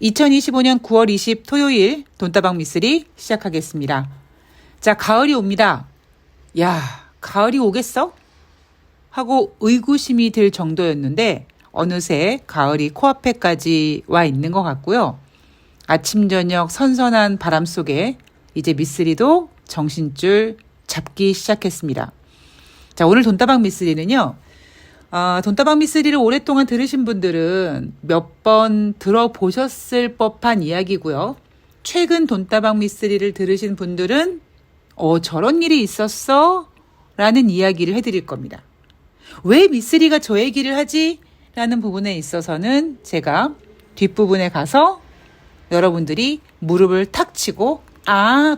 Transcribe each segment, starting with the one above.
2025년 9월 20 토요일 돈다방 미쓰리 시작하겠습니다. 자, 가을이 옵니다. 야, 가을이 오겠어? 하고 의구심이 들 정도였는데 어느새 가을이 코앞에까지 와 있는 것 같고요. 아침 저녁 선선한 바람 속에 이제 미쓰리도 정신줄 잡기 시작했습니다. 자, 오늘 돈다방 미쓰리는요. 돈다방 미쓰리를 오랫동안 들으신 분들은 몇 번 들어보셨을 법한 이야기고요. 최근 돈다방 미쓰리를 들으신 분들은 저런 일이 있었어? 라는 이야기를 해드릴 겁니다. 왜 미쓰리가 저 얘기를 하지? 라는 부분에 있어서는 제가 뒷부분에 가서 여러분들이 무릎을 탁 치고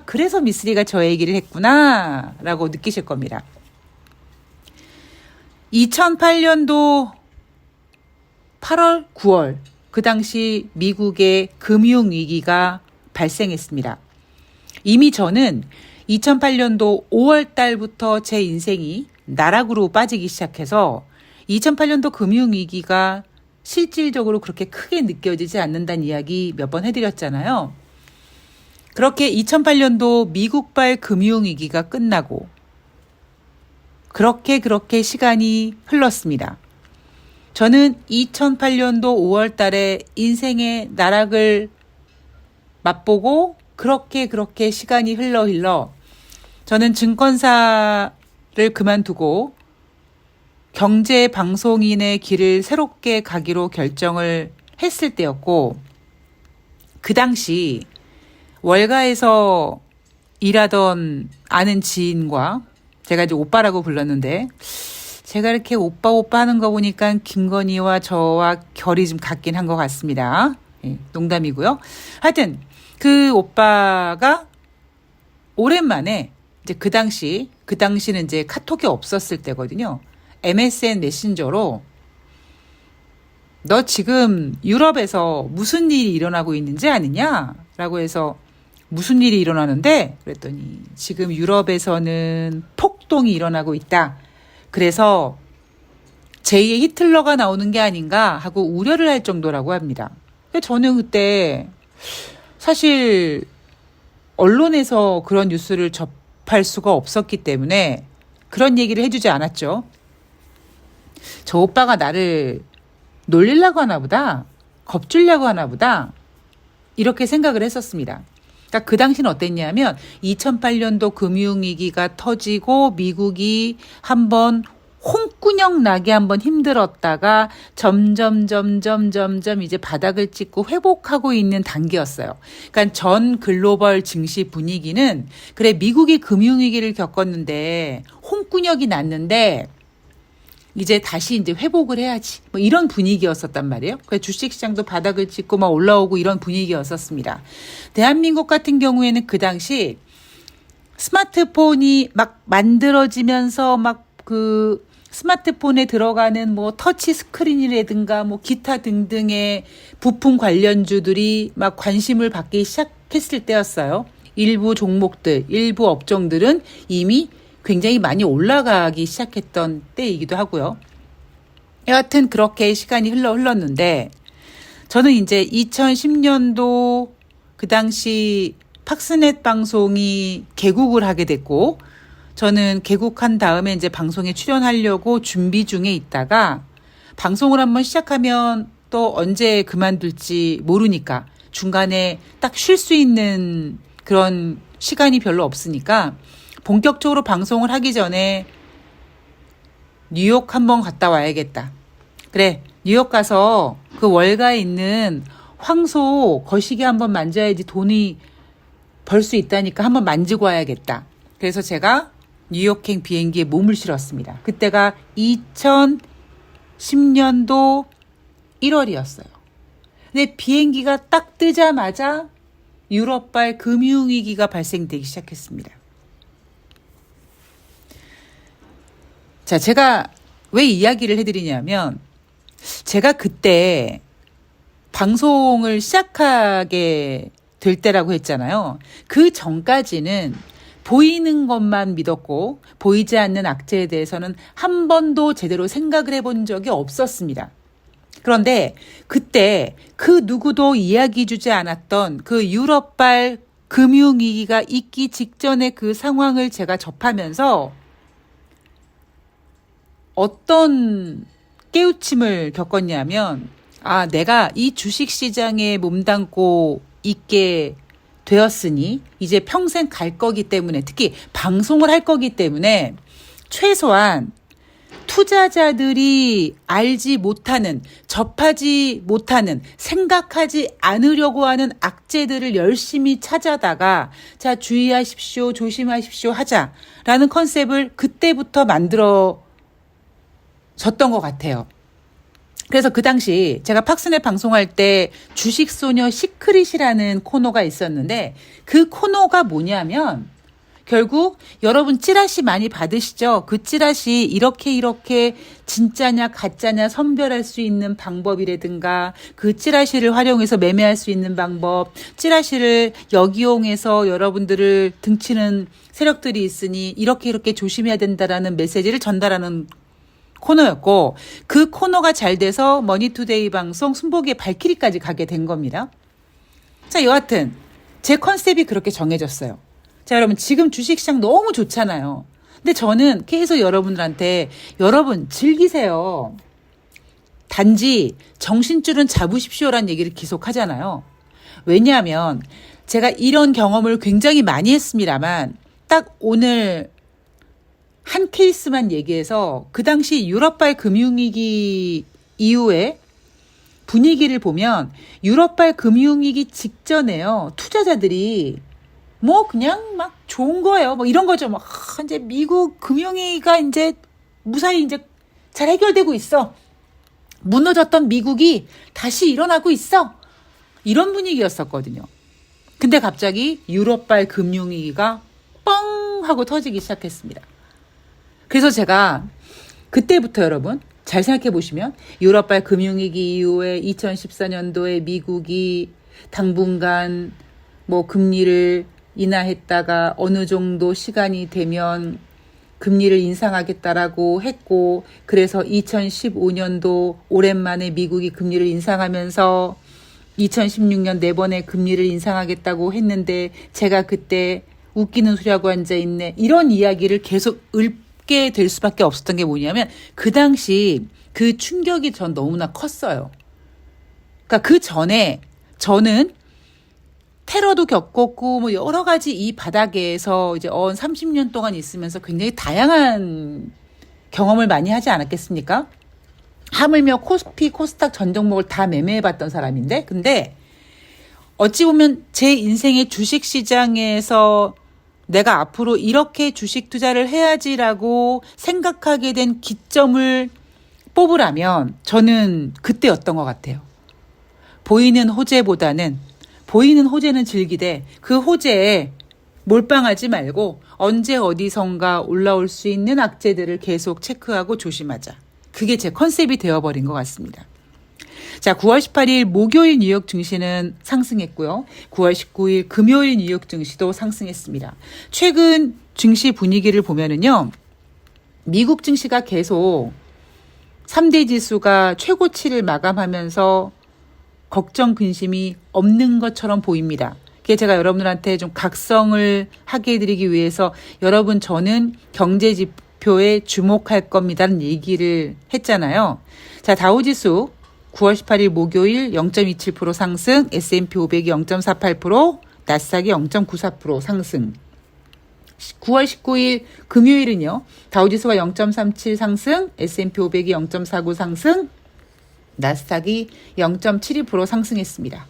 그래서 미쓰리가 저 얘기를 했구나 라고 느끼실 겁니다. 2008년도 8월, 9월 그 당시 미국의 금융위기가 발생했습니다. 이미 저는 2008년도 5월 달부터 제 인생이 나락으로 빠지기 시작해서 2008년도 금융위기가 실질적으로 그렇게 크게 느껴지지 않는다는 이야기 몇 번 해드렸잖아요. 그렇게 2008년도 미국발 금융위기가 끝나고 그렇게 시간이 흘렀습니다. 저는 2008년도 5월 달에 인생의 나락을 맛보고 그렇게 시간이 흘러 저는 증권사를 그만두고 경제방송인의 길을 새롭게 가기로 결정을 했을 때였고, 그 당시 월가에서 일하던 아는 지인과 제가 이제 오빠라고 불렀는데, 제가 이렇게 오빠 하는 거 보니까 김건희와 저와 결이 좀 같긴 한 것 같습니다. 농담이고요. 하여튼 그 오빠가 오랜만에 이제 그 당시는 이제 카톡이 없었을 때거든요. MSN 메신저로 너 지금 유럽에서 무슨 일이 일어나고 있는지 아느냐? 라고 해서 무슨 일이 일어나는데? 그랬더니 지금 유럽에서는 폭동이 일어나고 있다. 그래서 제2의 히틀러가 나오는 게 아닌가 하고 우려를 할 정도라고 합니다. 저는 그때 사실 언론에서 그런 뉴스를 접할 수가 없었기 때문에 그런 얘기를 해주지 않았죠. 저 오빠가 나를 놀리려고 하나 보다, 겁주려고 하나 보다, 이렇게 생각을 했었습니다. 그러니까 그 당시는 어땠냐면 2008년도 금융위기가 터지고 미국이 한번 홍군형 나게 한번 힘들었다가 점점 이제 바닥을 찍고 회복하고 있는 단계였어요. 그러니까 전 글로벌 증시 분위기는 그래 미국이 금융위기를 겪었는데 홍군형이 났는데 이제 다시 이제 회복을 해야지. 뭐 이런 분위기였었단 말이에요. 그래서 주식시장도 바닥을 찍고 막 올라오고 이런 분위기였었습니다. 대한민국 같은 경우에는 그 당시 스마트폰이 막 만들어지면서 막 그 스마트폰에 들어가는 뭐 터치 스크린이라든가 뭐 기타 등등의 부품 관련주들이 막 관심을 받기 시작했을 때였어요. 일부 종목들, 일부 업종들은 이미 굉장히 많이 올라가기 시작했던 때이기도 하고요. 여하튼 그렇게 시간이 흘렀는데 저는 이제 2010년도 그 당시 팍스넷 방송이 개국을 하게 됐고 저는 개국한 다음에 이제 방송에 출연하려고 준비 중에 있다가 방송을 한번 시작하면 또 언제 그만둘지 모르니까 중간에 딱 쉴 수 있는 그런 시간이 별로 없으니까 본격적으로 방송을 하기 전에 뉴욕 한번 갔다 와야겠다. 그래, 뉴욕 가서 그 월가에 있는 황소 거시기 한번 만져야지 돈이 벌 수 있다니까 한번 만지고 와야겠다. 그래서 제가 뉴욕행 비행기에 몸을 실었습니다. 그때가 2010년도 1월이었어요. 근데 비행기가 딱 뜨자마자 유럽발 금융위기가 발생되기 시작했습니다. 자, 제가 왜 이야기를 해드리냐면 제가 그때 방송을 시작하게 될 때라고 했잖아요. 그 전까지는 보이는 것만 믿었고 보이지 않는 악재에 대해서는 한 번도 제대로 생각을 해본 적이 없었습니다. 그런데 그때 그 누구도 이야기 주지 않았던 그 유럽발 금융위기가 있기 직전의 그 상황을 제가 접하면서 어떤 깨우침을 겪었냐면, 아, 내가 이 주식시장에 몸담고 있게 되었으니 이제 평생 갈 거기 때문에, 특히 방송을 할 거기 때문에 최소한 투자자들이 알지 못하는, 접하지 못하는, 생각하지 않으려고 하는 악재들을 열심히 찾아다가, 자, 주의하십시오, 조심하십시오 하자라는 컨셉을 그때부터 만들어졌던 것 같아요. 그래서 그 당시 제가 팍스넷 방송할 때 주식소녀 시크릿이라는 코너가 있었는데, 그 코너가 뭐냐면 결국 여러분 찌라시 많이 받으시죠? 그 찌라시 이렇게 진짜냐 가짜냐 선별할 수 있는 방법이라든가, 그 찌라시를 활용해서 매매할 수 있는 방법, 찌라시를 역이용해서 여러분들을 등치는 세력들이 있으니 이렇게 조심해야 된다라는 메시지를 전달하는 코너였고, 그 코너가 잘 돼서 머니투데이 방송 순복의 발키리까지 가게 된 겁니다. 자, 여하튼 제 컨셉이 그렇게 정해졌어요. 자, 여러분 지금 주식시장 너무 좋잖아요. 근데 저는 계속 여러분들한테 여러분 즐기세요. 단지 정신줄은 잡으십시오라는 얘기를 계속 하잖아요. 왜냐하면 제가 이런 경험을 굉장히 많이 했습니다만, 딱 오늘 한 케이스만 얘기해서 그 당시 유럽발 금융위기 이후에 분위기를 보면, 유럽발 금융위기 직전에요, 투자자들이 뭐 그냥 막 좋은 거예요. 뭐 이런 거죠. 막 이제 미국 금융위기가 이제 무사히 이제 잘 해결되고 있어. 무너졌던 미국이 다시 일어나고 있어. 이런 분위기였었거든요. 근데 갑자기 유럽발 금융위기가 뻥 하고 터지기 시작했습니다. 그래서 제가 그때부터 여러분 잘 생각해 보시면, 유럽발 금융위기 이후에 2014년도에 미국이 당분간 뭐 금리를 인하했다가 어느 정도 시간이 되면 금리를 인상하겠다라고 했고, 그래서 2015년도 오랜만에 미국이 금리를 인상하면서 2016년 네 번의 금리를 인상하겠다고 했는데, 제가 그때 웃기는 소리하고 앉아있네, 이런 이야기를 계속 읊게 될 수밖에 없었던 게 뭐냐면, 그 당시 그 충격이 전 너무나 컸어요. 그러니까 그 전에 저는 테러도 겪었고 뭐 여러 가지 이 바닥에서 이제 30년 동안 있으면서 굉장히 다양한 경험을 많이 하지 않았겠습니까? 하물며 코스피, 코스닥 전 종목을 다 매매해봤던 사람인데, 근데 어찌 보면 제 인생의 주식시장에서 내가 앞으로 이렇게 주식 투자를 해야지라고 생각하게 된 기점을 뽑으라면 저는 그때였던 것 같아요. 보이는 호재는 즐기되 그 호재에 몰빵하지 말고 언제 어디선가 올라올 수 있는 악재들을 계속 체크하고 조심하자. 그게 제 컨셉이 되어버린 것 같습니다. 자, 9월 18일 목요일 뉴욕 증시는 상승했고요. 9월 19일 금요일 뉴욕 증시도 상승했습니다. 최근 증시 분위기를 보면은요, 미국 증시가 계속 3대 지수가 최고치를 마감하면서 걱정 근심이 없는 것처럼 보입니다. 그게 제가 여러분들한테 좀 각성을 하게 해드리기 위해서, 여러분 저는 경제 지표에 주목할 겁니다라는 얘기를 했잖아요. 자, 다우지수 9월 18일 목요일 0.27% 상승, S&P 500이 0.48%, 나스닥이 0.94% 상승. 9월 19일 금요일은요, 다우지수가 0.37 상승, S&P 500이 0.49 상승, 나스닥이 0.72% 상승했습니다.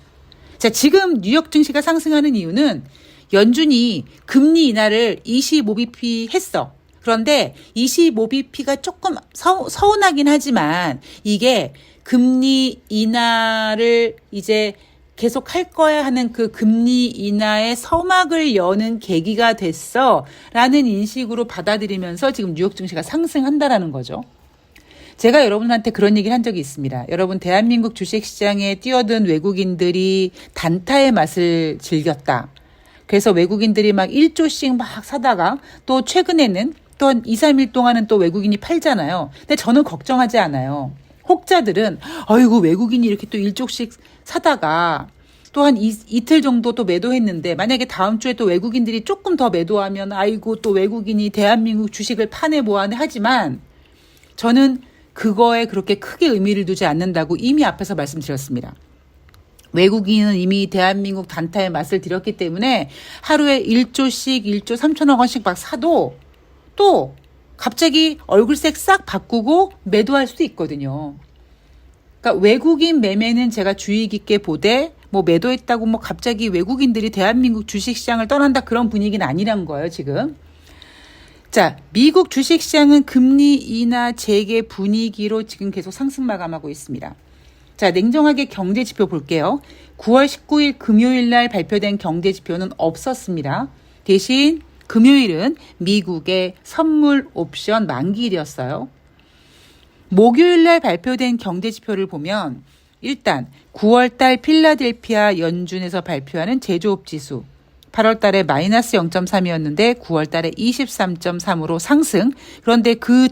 자, 지금 뉴욕 증시가 상승하는 이유는 연준이 금리 인하를 25bp 했어. 그런데 25bp가 조금 서운하긴 하지만, 이게 금리 인하를 이제 계속 할 거야 하는 그 금리 인하의 서막을 여는 계기가 됐어 라는 인식으로 받아들이면서 지금 뉴욕 증시가 상승한다라는 거죠. 제가 여러분한테 그런 얘기를 한 적이 있습니다. 여러분, 대한민국 주식시장에 뛰어든 외국인들이 단타의 맛을 즐겼다. 그래서 외국인들이 막 1조씩 막 사다가 또 최근에는 또 한 2, 3일 동안은 또 외국인이 팔잖아요. 근데 저는 걱정하지 않아요. 혹자들은 아이고 외국인이 이렇게 또 1조씩 사다가 또 한 이틀 정도 또 매도했는데 만약에 다음 주에 또 외국인들이 조금 더 매도하면 아이고 또 외국인이 대한민국 주식을 파네 뭐하네 하지만 저는 그거에 그렇게 크게 의미를 두지 않는다고 이미 앞에서 말씀드렸습니다. 외국인은 이미 대한민국 단타의 맛을 들였기 때문에 하루에 1조씩 1조 3천억 원씩 막 사도 또 갑자기 얼굴색 싹 바꾸고 매도할 수도 있거든요. 그러니까 외국인 매매는 제가 주의 깊게 보되 뭐 매도했다고 뭐 갑자기 외국인들이 대한민국 주식시장을 떠난다 그런 분위기는 아니란 거예요, 지금. 자, 미국 주식시장은 금리 인하 재개 분위기로 지금 계속 상승 마감하고 있습니다. 자, 냉정하게 경제지표 볼게요. 9월 19일 금요일 날 발표된 경제지표는 없었습니다. 대신 금요일은 미국의 선물 옵션 만기일이었어요. 목요일 날 발표된 경제지표를 보면 일단 9월 달 필라델피아 연준에서 발표하는 제조업 지수 8월 달에 마이너스 0.3이었는데 9월 달에 23.3으로 상승. 그런데 그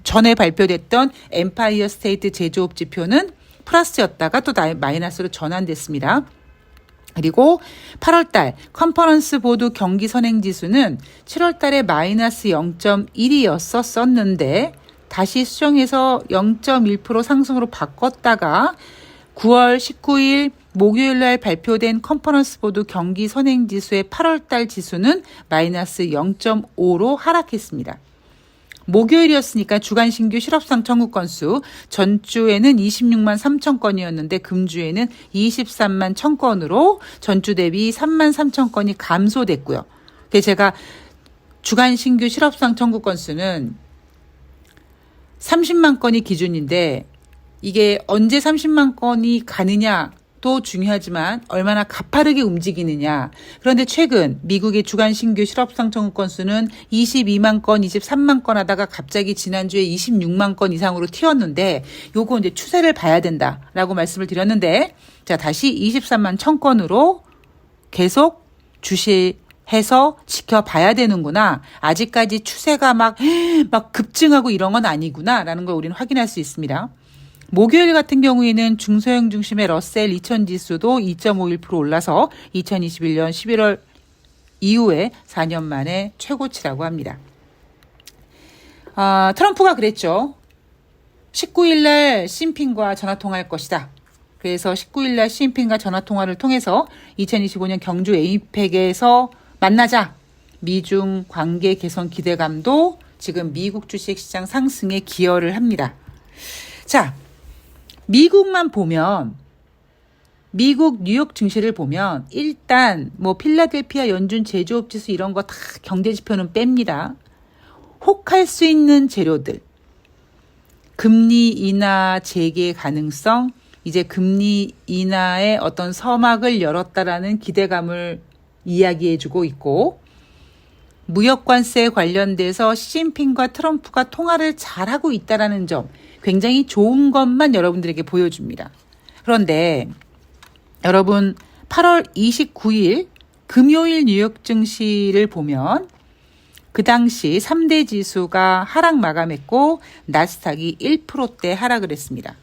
전에 발표됐던 엠파이어 스테이트 제조업 지표는 플러스였다가 또 마이너스로 전환됐습니다. 그리고 8월 달 컨퍼런스 보드 경기 선행 지수는 7월 달에 마이너스 0.1이었었는데 다시 수정해서 0.1% 상승으로 바꿨다가 9월 19일 목요일 날 발표된 컨퍼런스 보드 경기 선행 지수의 8월 달 지수는 마이너스 0.5로 하락했습니다. 목요일이었으니까 주간 신규 실업상 청구 건수 전주에는 26만 3천 건이었는데 금주에는 23만 1천 건으로 전주 대비 3만 3천 건이 감소됐고요. 그래서 제가 주간 신규 실업상 청구 건수는 30만 건이 기준인데 이게 언제 30만 건이 가느냐도 중요하지만 얼마나 가파르게 움직이느냐. 그런데 최근 미국의 주간 신규 실업상 청구 건수는 22만 건, 23만 건 하다가 갑자기 지난주에 26만 건 이상으로 튀었는데 요거 이제 추세를 봐야 된다라고 말씀을 드렸는데 자, 다시 23만 1천 건으로 계속 주시해서 지켜봐야 되는구나. 아직까지 추세가 막 급증하고 이런 건 아니구나라는 걸 우리는 확인할 수 있습니다. 목요일 같은 경우에는 중소형 중심의 러셀 2000 지수도 2.51% 올라서 2021년 11월 이후에 4년 만에 최고치라고 합니다. 트럼프가 그랬죠. 19일 날 시진핑과 전화통화할 것이다. 그래서 19일 날 시진핑과 전화통화를 통해서 2025년 경주 에이펙에서 만나자. 미중 관계 개선 기대감도 지금 미국 주식시장 상승에 기여를 합니다. 자, 미국만 보면 미국 뉴욕 증시를 보면 일단 뭐 필라델피아 연준 제조업 지수 이런 거 다 경제 지표는 뺍니다. 혹할 수 있는 재료들. 금리 인하 재개 가능성, 이제 금리 인하의 어떤 서막을 열었다라는 기대감을 이야기해주고 있고 무역관세 관련돼서 시진핑과 트럼프가 통화를 잘하고 있다라는 점 굉장히 좋은 것만 여러분들에게 보여줍니다. 그런데 여러분 8월 29일 금요일 뉴욕 증시를 보면 그 당시 3대 지수가 하락 마감했고 나스닥이 1%대 하락을 했습니다.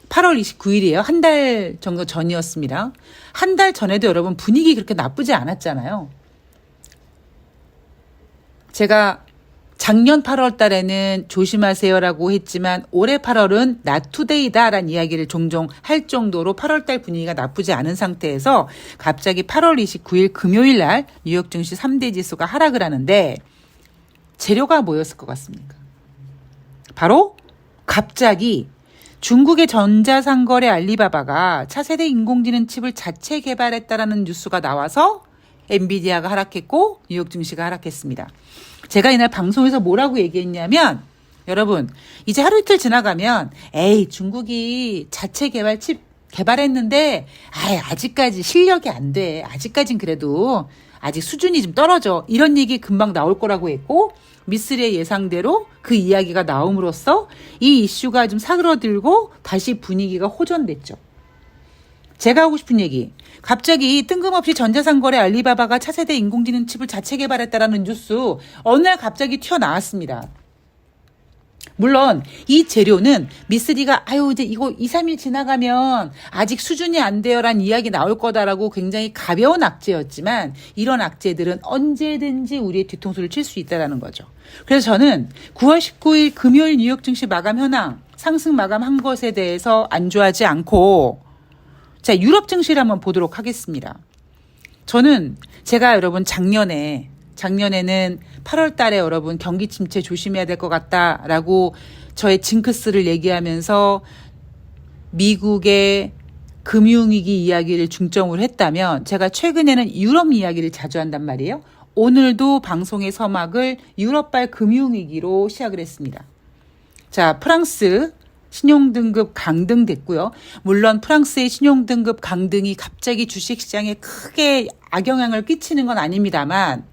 8월 29일이에요. 한 달 정도 전이었습니다. 한 달 전에도 여러분 분위기 그렇게 나쁘지 않았잖아요. 제가 작년 8월 달에는 조심하세요라고 했지만 올해 8월은 나투데이다라는 이야기를 종종 할 정도로 8월 달 분위기가 나쁘지 않은 상태에서 갑자기 8월 29일 금요일 날 뉴욕 증시 3대 지수가 하락을 하는데 재료가 뭐였을 것 같습니까? 바로 갑자기 중국의 전자상거래 알리바바가 차세대 인공지능 칩을 자체 개발했다라는 뉴스가 나와서 엔비디아가 하락했고 뉴욕 증시가 하락했습니다. 제가 이날 방송에서 뭐라고 얘기했냐면 여러분 이제 하루 이틀 지나가면 에이 중국이 자체 개발 칩 개발했는데 아직까지 실력이 안 돼. 아직까진 그래도 아직 수준이 좀 떨어져. 이런 얘기 금방 나올 거라고 했고 미쓰리의 예상대로 그 이야기가 나옴으로써 이 이슈가 좀 사그러들고 다시 분위기가 호전됐죠. 제가 하고 싶은 얘기. 갑자기 뜬금없이 전자상거래 알리바바가 차세대 인공지능 칩을 자체 개발했다라는 뉴스 어느 날 갑자기 튀어나왔습니다. 물론 이 재료는 미쓰리가 이제 이거 2, 3일 지나가면 아직 수준이 안 돼요라는 이야기 나올 거다라고 굉장히 가벼운 악재였지만 이런 악재들은 언제든지 우리의 뒤통수를 칠 수 있다는 거죠. 그래서 저는 9월 19일 금요일 뉴욕 증시 마감 현황 상승 마감한 것에 대해서 안주하지 않고 자, 유럽 증시를 한번 보도록 하겠습니다. 저는 제가 여러분 작년에는 8월 달에 여러분 경기 침체 조심해야 될 것 같다라고 저의 징크스를 얘기하면서 미국의 금융위기 이야기를 중점으로 했다면 제가 최근에는 유럽 이야기를 자주 한단 말이에요. 오늘도 방송의 서막을 유럽발 금융위기로 시작을 했습니다. 자, 프랑스 신용등급 강등됐고요. 물론 프랑스의 신용등급 강등이 갑자기 주식시장에 크게 악영향을 끼치는 건 아닙니다만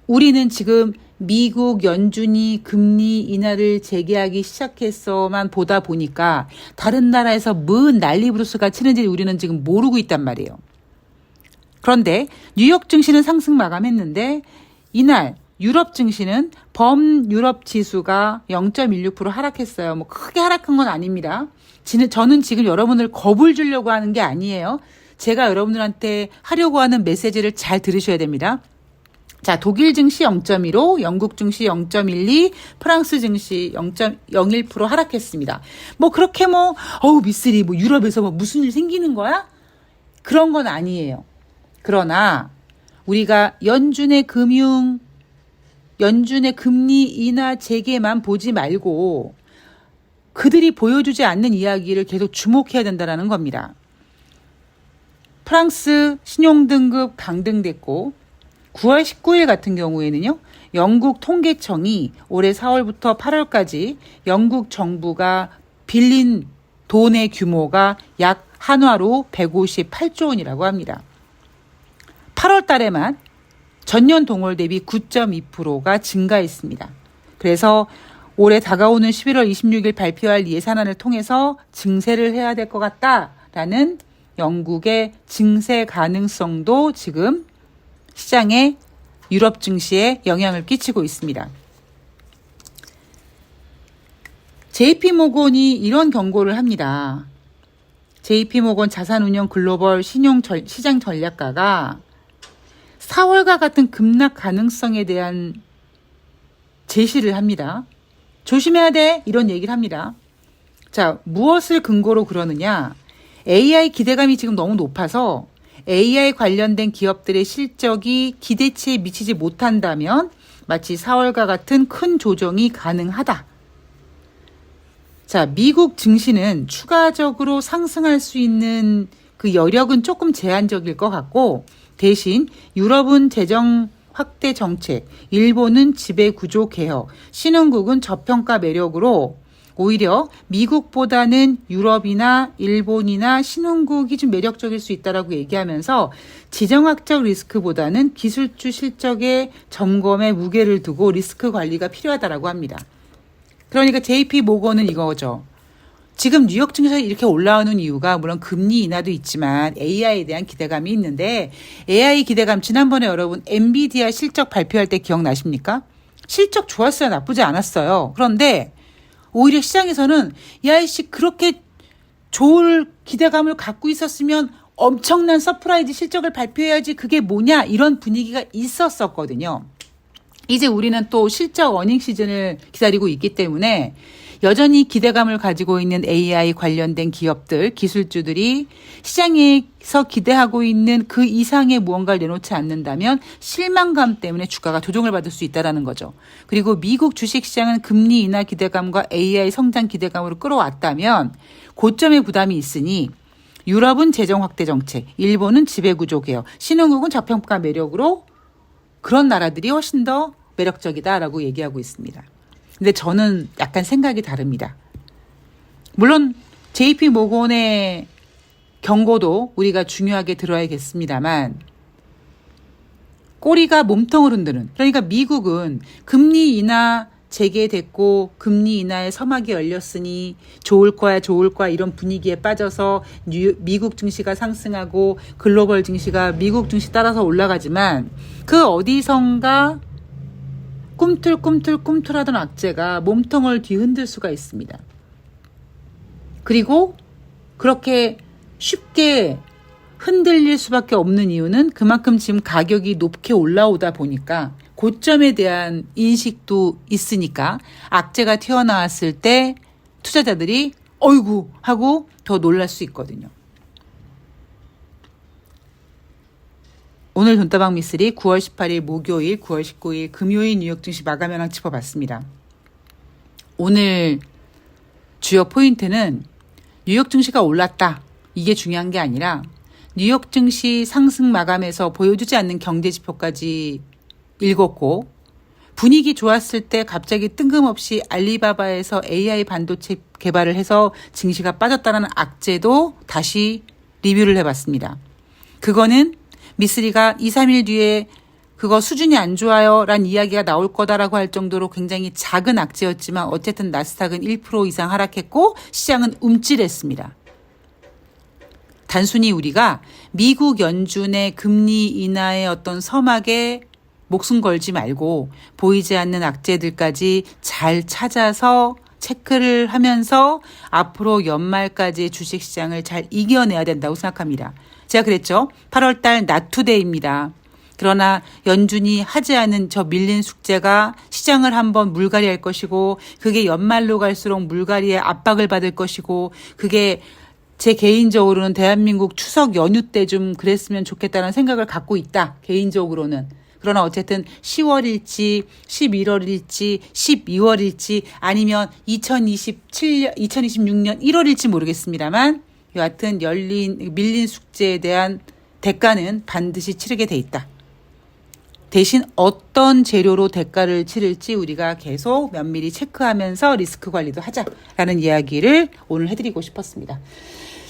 우리는 지금 미국 연준이 금리 인하를 재개하기 시작해서만 보다 보니까 다른 나라에서 뭔 난리 브루스가 치는지 우리는 지금 모르고 있단 말이에요. 그런데 뉴욕 증시는 상승 마감했는데 이날 유럽 증시는 범유럽 지수가 0.16% 하락했어요. 뭐 크게 하락한 건 아닙니다. 저는 지금 여러분을 겁을 주려고 하는 게 아니에요. 제가 여러분들한테 하려고 하는 메시지를 잘 들으셔야 됩니다. 자, 독일 증시 0.15, 영국 증시 0.12, 프랑스 증시 0.01% 하락했습니다. 뭐 그렇게 미쓰리 유럽에서 무슨 일 생기는 거야? 그런 건 아니에요. 그러나 우리가 연준의 금리 인하 재개만 보지 말고 그들이 보여주지 않는 이야기를 계속 주목해야 된다는 겁니다. 프랑스 신용등급 강등됐고 9월 19일 같은 경우에는요. 영국 통계청이 올해 4월부터 8월까지 영국 정부가 빌린 돈의 규모가 약 한화로 158조 원이라고 합니다. 8월 달에만 전년 동월 대비 9.2%가 증가했습니다. 그래서 올해 다가오는 11월 26일 발표할 예산안을 통해서 증세를 해야 될 것 같다라는 영국의 증세 가능성도 지금 시장에 유럽 증시에 영향을 끼치고 있습니다. JP모건이 이런 경고를 합니다. JP모건 자산운용 글로벌 시장 전략가가 4월과 같은 급락 가능성에 대한 제시를 합니다. 조심해야 돼 이런 얘기를 합니다. 자, 무엇을 근거로 그러느냐. AI 기대감이 지금 너무 높아서 AI 관련된 기업들의 실적이 기대치에 미치지 못한다면 마치 4월과 같은 큰 조정이 가능하다. 자, 미국 증시는 추가적으로 상승할 수 있는 그 여력은 조금 제한적일 것 같고 대신 유럽은 재정 확대 정책, 일본은 지배구조 개혁, 신흥국은 저평가 매력으로 오히려 미국보다는 유럽이나 일본이나 신흥국이 좀 매력적일 수 있다라고 얘기하면서 지정학적 리스크보다는 기술주 실적의 점검에 무게를 두고 리스크 관리가 필요하다라고 합니다. 그러니까 JP 모건은 이거죠. 지금 뉴욕 증시가 이렇게 올라오는 이유가 물론 금리 인하도 있지만 AI에 대한 기대감이 있는데 AI 기대감 지난번에 여러분 엔비디아 실적 발표할 때 기억나십니까? 실적 좋았어요. 나쁘지 않았어요. 그런데 오히려 시장에서는 야이씨 그렇게 좋을 기대감을 갖고 있었으면 엄청난 서프라이즈 실적을 발표해야지 그게 뭐냐 이런 분위기가 있었었거든요. 이제 우리는 또 실적 어닝 시즌을 기다리고 있기 때문에 여전히 기대감을 가지고 있는 AI 관련된 기업들, 기술주들이 시장에서 기대하고 있는 그 이상의 무언가를 내놓지 않는다면 실망감 때문에 주가가 조정을 받을 수 있다는 거죠. 그리고 미국 주식시장은 금리 인하 기대감과 AI 성장 기대감으로 끌어왔다면 고점의 부담이 있으니 유럽은 재정 확대 정책, 일본은 지배구조 개혁, 신흥국은 저평가 매력으로 그런 나라들이 훨씬 더 매력적이다라고 얘기하고 있습니다. 근데 저는 약간 생각이 다릅니다. 물론 JP 모건의 경고도 우리가 중요하게 들어야겠습니다만 꼬리가 몸통을 흔드는 그러니까 미국은 금리 인하 재개됐고 금리 인하의 서막이 열렸으니 좋을 거야 이런 분위기에 빠져서 미국 증시가 상승하고 글로벌 증시가 미국 증시 따라서 올라가지만 그 어디선가 꿈틀꿈틀꿈틀하던 악재가 몸통을 뒤흔들 수가 있습니다. 그리고 그렇게 쉽게 흔들릴 수밖에 없는 이유는 그만큼 지금 가격이 높게 올라오다 보니까 고점에 대한 인식도 있으니까 악재가 튀어나왔을 때 투자자들이 어이구 하고 더 놀랄 수 있거든요. 오늘 돈다방 미쓰리 9월 18일 목요일, 9월 19일 금요일 뉴욕 증시 마감 현황 짚어봤습니다. 오늘 주요 포인트는 뉴욕 증시가 올랐다. 이게 중요한 게 아니라 뉴욕 증시 상승 마감에서 보여주지 않는 경제 지표까지 읽었고 분위기 좋았을 때 갑자기 뜬금없이 알리바바에서 AI 반도체 개발을 해서 증시가 빠졌다는 악재도 다시 리뷰를 해봤습니다. 그거는 미쓰리가 2, 3일 뒤에 그거 수준이 안 좋아요 란 이야기가 나올 거다라고 할 정도로 굉장히 작은 악재였지만 어쨌든 나스닥은 1% 이상 하락했고 시장은 움찔했습니다. 단순히 우리가 미국 연준의 금리 인하의 어떤 서막에 목숨 걸지 말고 보이지 않는 악재들까지 잘 찾아서 체크를 하면서 앞으로 연말까지 주식시장을 잘 이겨내야 된다고 생각합니다. 제가 그랬죠. 8월달 나투데이입니다. 그러나 연준이 하지 않은 저 밀린 숙제가 시장을 한번 물갈이할 것이고 그게 연말로 갈수록 물갈이에 압박을 받을 것이고 그게 제 개인적으로는 대한민국 추석 연휴 때 좀 그랬으면 좋겠다는 생각을 갖고 있다. 개인적으로는. 그러나 어쨌든 10월일지 11월일지 12월일지 아니면 2026년 1월일지 모르겠습니다만 여하튼 밀린 숙제에 대한 대가는 반드시 치르게 돼 있다. 대신 어떤 재료로 대가를 치를지 우리가 계속 면밀히 체크하면서 리스크 관리도 하자라는 이야기를 오늘 해드리고 싶었습니다.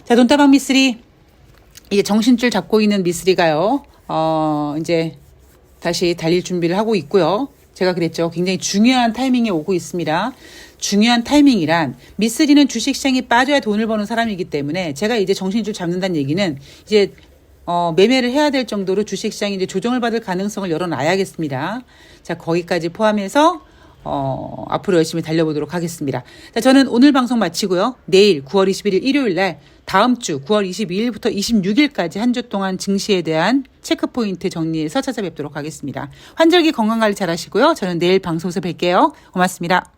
자, 돈다방 미쓰리 이제 정신줄 잡고 있는 미쓰리가요. 이제 다시 달릴 준비를 하고 있고요. 제가 그랬죠. 굉장히 중요한 타이밍에 오고 있습니다. 중요한 타이밍이란 미쓰리는 주식시장이 빠져야 돈을 버는 사람이기 때문에 제가 이제 정신줄 잡는다는 얘기는 이제 매매를 해야 될 정도로 주식시장이 이제 조정을 받을 가능성을 열어놔야겠습니다. 자, 거기까지 포함해서 앞으로 열심히 달려보도록 하겠습니다. 자, 저는 오늘 방송 마치고요. 내일 9월 21일 일요일 날 다음 주 9월 22일부터 26일까지 한 주 동안 증시에 대한 체크포인트 정리해서 찾아뵙도록 하겠습니다. 환절기 건강관리 잘 하시고요. 저는 내일 방송에서 뵐게요. 고맙습니다.